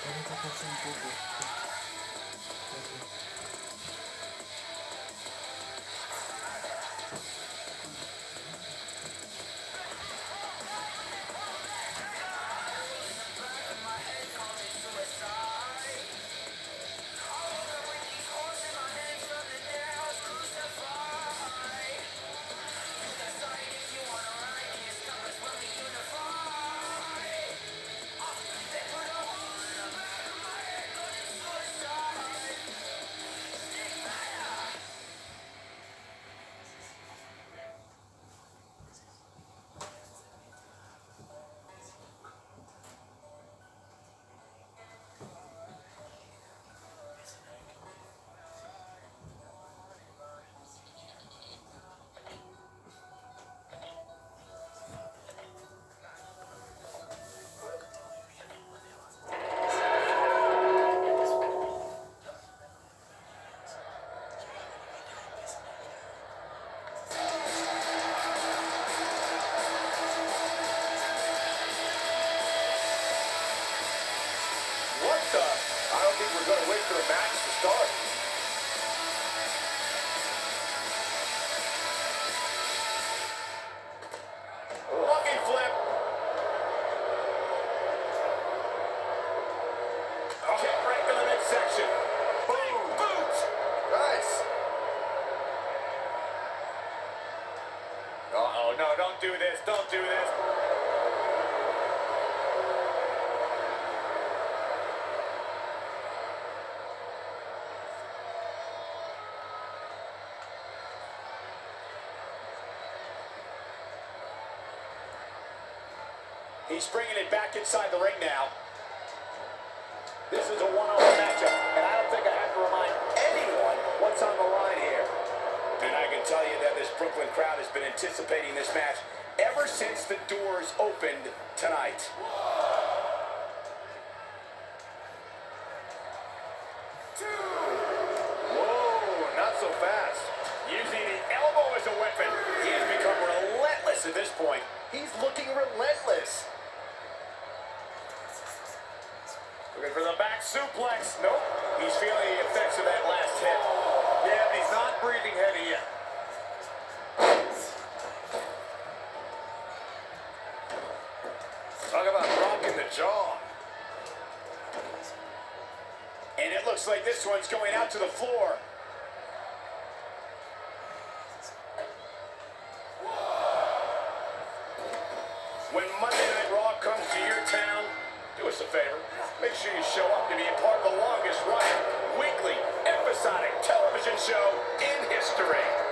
pasarse un poco. I don't think we're going to wait for the match to start. Lucky flip. Okay, break in the midsection. Boom, boot. Nice. Uh-oh, no, don't do this. Don't do this. He's bringing it back inside the ring now. This is a one-on-one matchup, and I don't think I have to remind anyone what's on the line here. And I can tell you that this Brooklyn crowd has been anticipating this match ever since the doors opened tonight. Whoa, not so fast. Using the elbow as a weapon. He has become relentless at this point. He's looking relentless. Looking for the back suplex. Nope. He's feeling the effects of that last hit. Yeah, but he's not breathing heavy yet. Talk about rocking the jaw. And it looks like this one's going out to the floor. When Monday Night Raw comes to your town, do us a favor. Make sure you show up to be a part of the longest running weekly episodic television show in history.